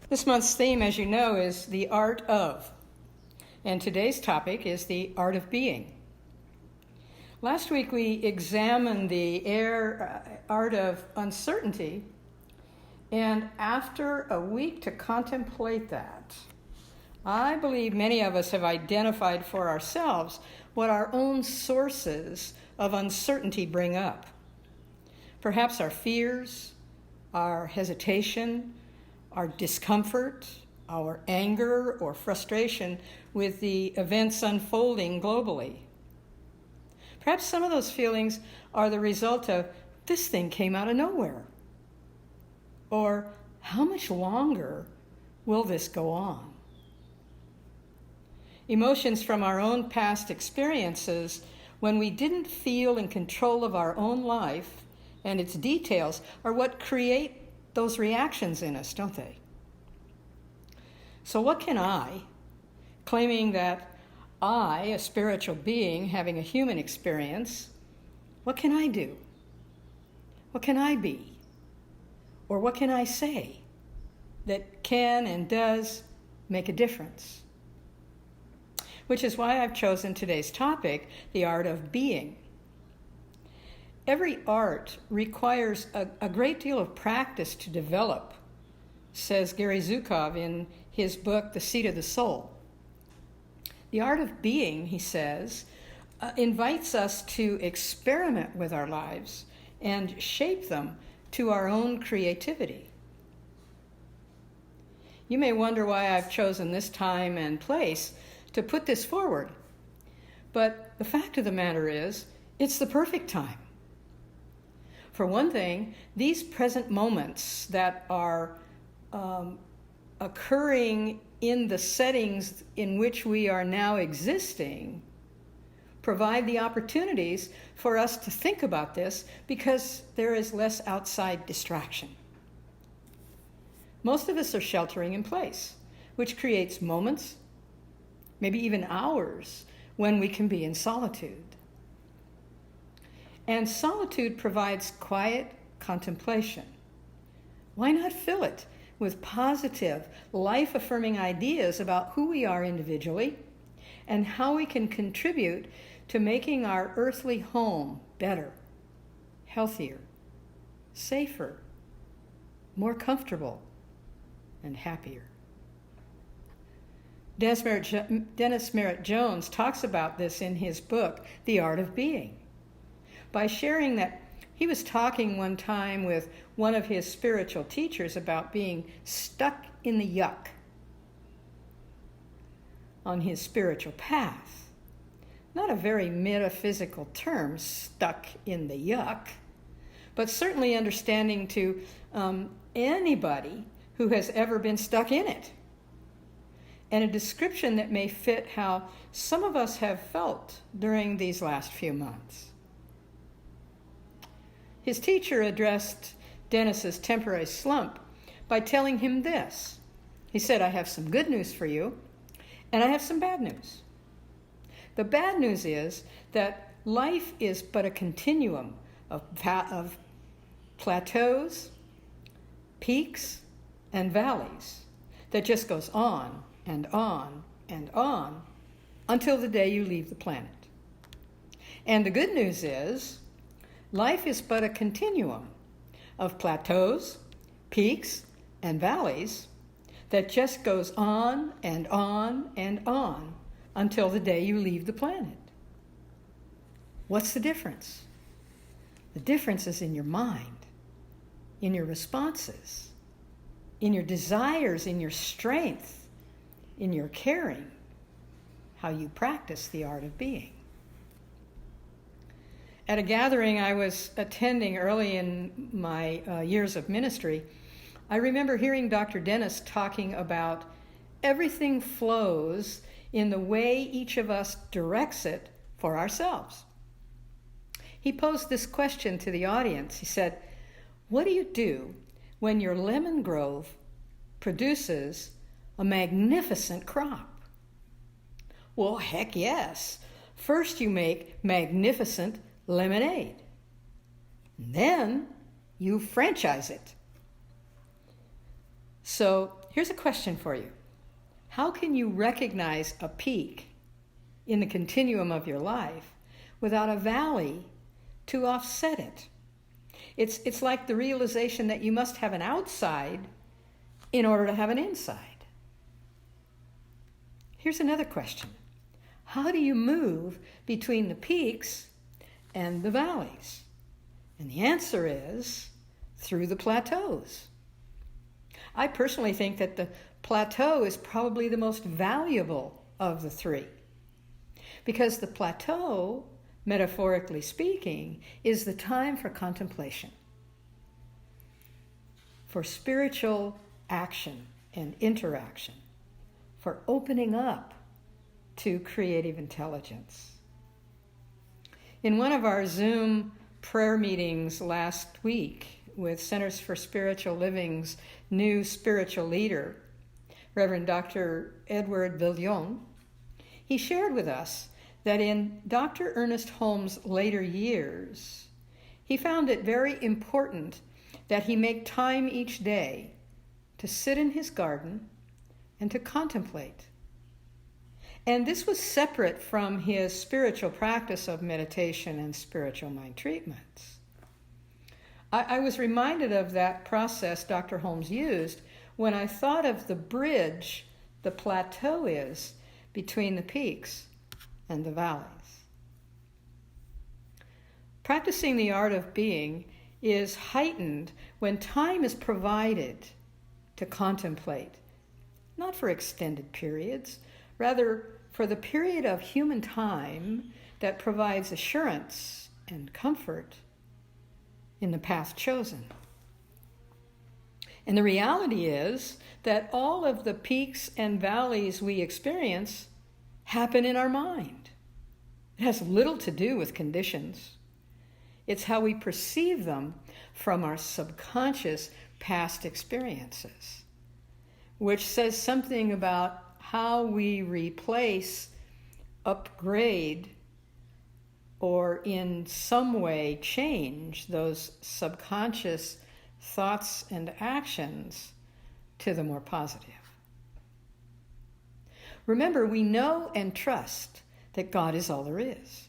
This month's theme, as you know, is the art of, and today's topic is the art of being. Last week we examined the art of uncertainty, and after a week to contemplate that, I believe many of us have identified for ourselves what our own sources of uncertainty bring up. Perhaps our fears, our hesitation, our discomfort, our anger or frustration with the events unfolding globally. Perhaps some of those feelings are the result of, this thing came out of nowhere. Or, how much longer will this go on? Emotions from our own past experiences, when we didn't feel in control of our own life and its details, are what create those reactions in us, don't they? So what can I, claiming that I, a spiritual being having a human experience, what can I do? What can I be? Or what can I say that can and does make a difference? Which is why I've chosen today's topic, the art of being. Every art requires a great deal of practice to develop, says Gary Zukov in his book, The Seat of the Soul. The art of being, he says, invites us to experiment with our lives and shape them to our own creativity. You may wonder why I've chosen this time and place to put this forward, but the fact of the matter is, it's the perfect time. For one thing, these present moments that are occurring in the settings in which we are now existing provide the opportunities for us to think about this because there is less outside distraction. Most of us are sheltering in place, which creates moments, maybe even hours, when we can be in solitude. And solitude provides quiet contemplation. Why not fill it with positive, life-affirming ideas about who we are individually and how we can contribute to making our earthly home better, healthier, safer, more comfortable, and happier? Dennis Merritt Jones talks about this in his book, The Art of Being, by sharing that he was talking one time with one of his spiritual teachers about being stuck in the yuck on his spiritual path. Not a very metaphysical term, stuck in the yuck, but certainly understanding to anybody who has ever been stuck in it. And a description that may fit how some of us have felt during these last few months. His teacher addressed Dennis's temporary slump by telling him this. He said, I have some good news for you, and I have some bad news. The bad news is that life is but a continuum of plateaus, peaks, and valleys that just goes on and on and on until the day you leave the planet. And the good news is, life is but a continuum of plateaus, peaks, and valleys that just goes on and on and on until the day you leave the planet. What's the difference? The difference is in your mind, in your responses, in your desires, in your strength, in your caring, how you practice the art of being. At a gathering I was attending early in my years of ministry, I remember hearing Dr. Dennis talking about everything flows in the way each of us directs it for ourselves. He posed this question to the audience. He said, what do you do when your lemon grove produces a magnificent crop? Well, heck yes. First you make magnificent lemonade. Then you franchise it. So here's a question for you. How can you recognize a peak in the continuum of your life without a valley to offset it? It's like the realization that you must have an outside in order to have an inside. Here's another question. How do you move between the peaks and the valleys? And the answer is through the plateaus. I personally think that the plateau is probably the most valuable of the three, because the plateau, metaphorically speaking, is the time for contemplation, for spiritual action and interaction, for opening up to creative intelligence. In one of our Zoom prayer meetings last week with Centers for Spiritual Living's new spiritual leader, Reverend Dr. Edward Villion, he shared with us that in Dr. Ernest Holmes' later years, he found it very important that he make time each day to sit in his garden and to contemplate. And this was separate from his spiritual practice of meditation and spiritual mind treatments. I was reminded of that process Dr. Holmes used when I thought of the bridge the plateau is between the peaks and the valleys. Practicing the art of being is heightened when time is provided to contemplate, not for extended periods, rather for the period of human time that provides assurance and comfort in the path chosen. And the reality is that all of the peaks and valleys we experience happen in our mind. It has little to do with conditions. It's how we perceive them from our subconscious past experiences, which says something about how we replace, upgrade, or in some way change those subconscious thoughts and actions to the more positive. Remember, we know and trust that God is all there is.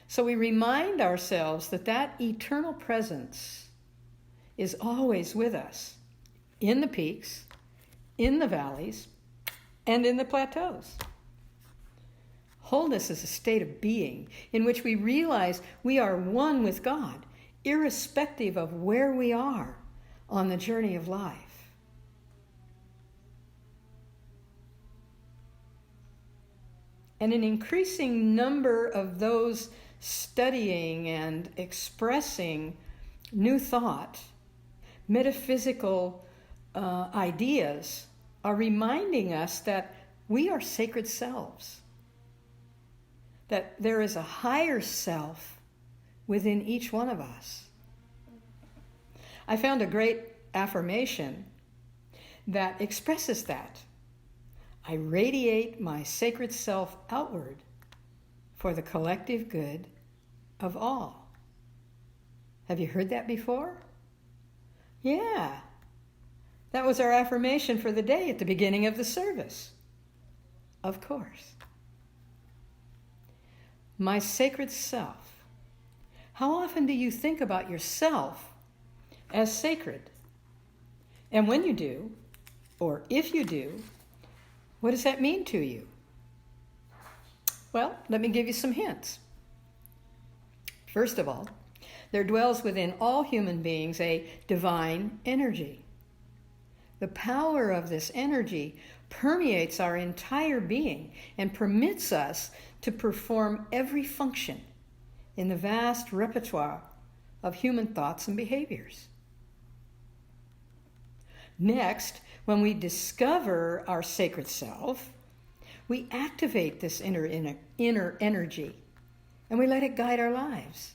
So we remind ourselves that that eternal presence is always with us in the peaks, in the valleys, and in the plateaus. Wholeness is a state of being in which we realize we are one with God, irrespective of where we are on the journey of life. And an increasing number of those studying and expressing new thought, metaphysical ideas, are reminding us that we are sacred selves, that there is a higher self within each one of us. I found a great affirmation that expresses that. I radiate my sacred self outward for the collective good of all. Have you heard that before? Yeah. That was our affirmation for the day at the beginning of the service. Of course. My sacred self. How often do you think about yourself as sacred? And when you do, or if you do, what does that mean to you? Well, let me give you some hints. First of all, there dwells within all human beings a divine energy. The power of this energy permeates our entire being and permits us to perform every function in the vast repertoire of human thoughts and behaviors. Next, when we discover our sacred self, we activate this inner energy and we let it guide our lives.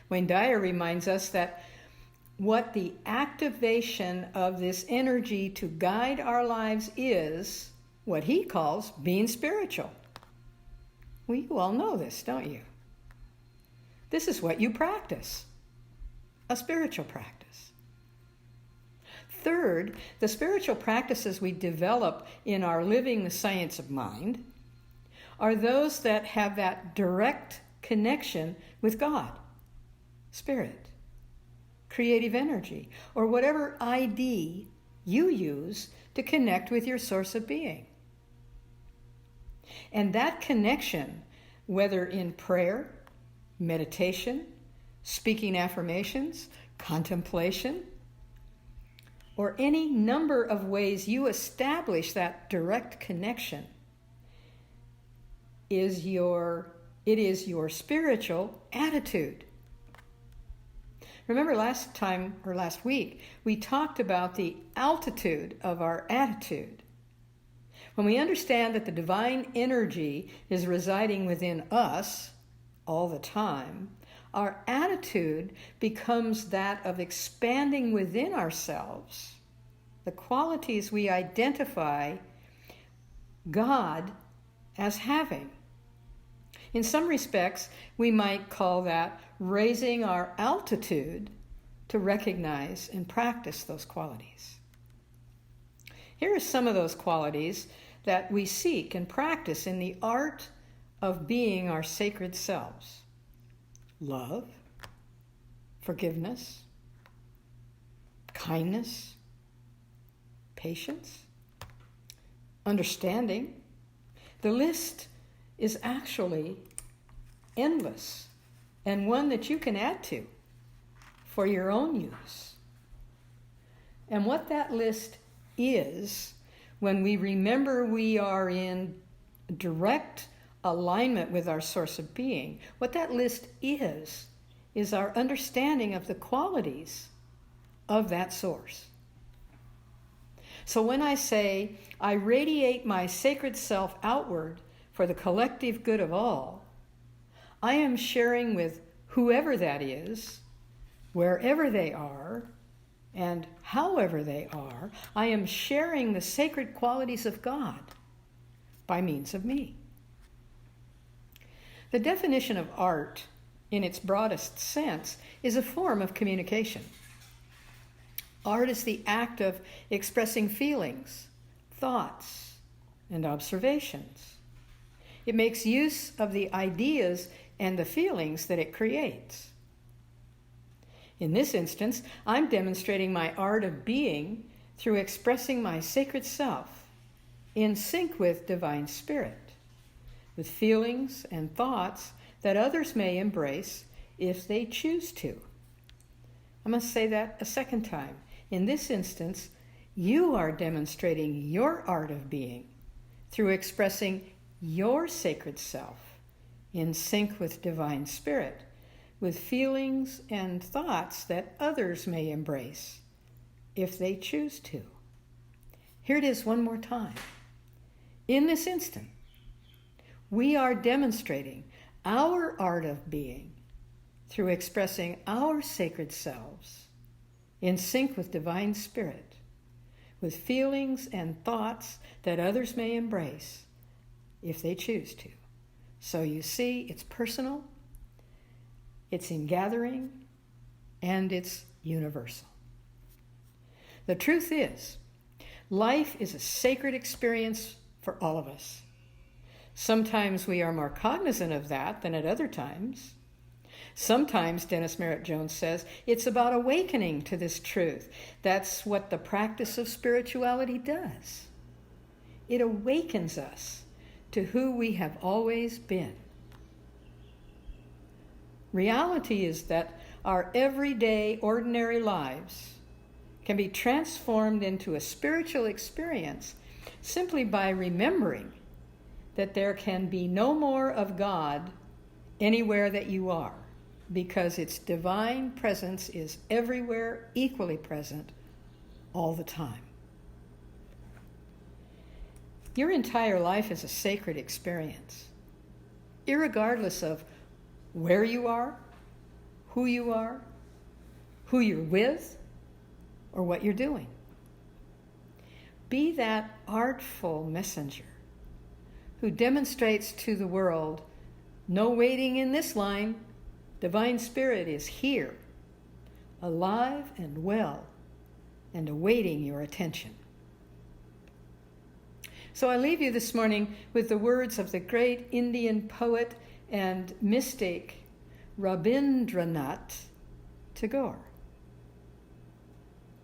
Wayne Dyer reminds us that what the activation of this energy to guide our lives is what he calls being spiritual. Well, you all know this, don't you? This is what you practice, a spiritual practice. Third, the spiritual practices we develop in our Living the Science of Mind are those that have that direct connection with God, Spirit, creative energy, or whatever ID you use to connect with your source of being. And that connection, whether in prayer, meditation, speaking affirmations, contemplation, or any number of ways you establish that direct connection, it is your spiritual attitude. Remember last week, we talked about the altitude of our attitude. When we understand that the divine energy is residing within us all the time, our attitude becomes that of expanding within ourselves the qualities we identify God as having. In some respects, we might call that raising our altitude to recognize and practice those qualities. Here are some of those qualities that we seek and practice in the art of being our sacred selves: love, forgiveness, kindness, patience, understanding. The list is actually endless, and one that you can add to for your own use. And what that list is, when we remember we are in direct alignment with our source of being, what that list is our understanding of the qualities of that source. So when I say, I radiate my sacred self outward for the collective good of all, I am sharing with whoever that is, wherever they are, and however they are, I am sharing the sacred qualities of God by means of me. The definition of art, in its broadest sense, is a form of communication. Art is the act of expressing feelings, thoughts, and observations. It makes use of the ideas and the feelings that it creates. In this instance, I'm demonstrating my art of being through expressing my sacred self in sync with Divine Spirit, with feelings and thoughts that others may embrace if they choose to. I must say that a second time. In this instance, you are demonstrating your art of being through expressing your sacred self in sync with Divine Spirit, with feelings and thoughts that others may embrace if they choose to. Here it is one more time. In this instant, we are demonstrating our art of being through expressing our sacred selves in sync with Divine Spirit, with feelings and thoughts that others may embrace if they choose to. So you see, it's personal, it's ingathering, and it's universal. The truth is, life is a sacred experience for all of us. Sometimes we are more cognizant of that than at other times. Sometimes, Dennis Merritt Jones says, it's about awakening to this truth. That's what the practice of spirituality does. It awakens us to who we have always been. Reality is that our everyday, ordinary lives can be transformed into a spiritual experience simply by remembering that there can be no more of God anywhere that you are, because its divine presence is everywhere equally present all the time. Your entire life is a sacred experience, irregardless of where you are, who you're with, or what you're doing. Be that artful messenger who demonstrates to the world, no waiting in this line, Divine Spirit is here, alive and well, and awaiting your attention. So I leave you this morning with the words of the great Indian poet and mystic Rabindranath Tagore.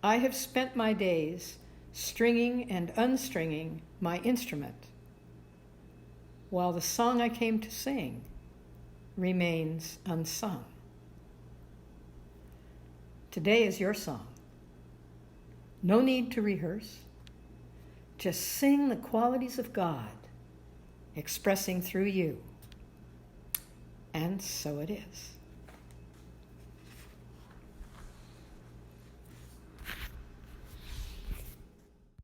I have spent my days stringing and unstringing my instrument, while the song I came to sing remains unsung. Today is your song. No need to rehearse. Just sing the qualities of God expressing through you. And so it is.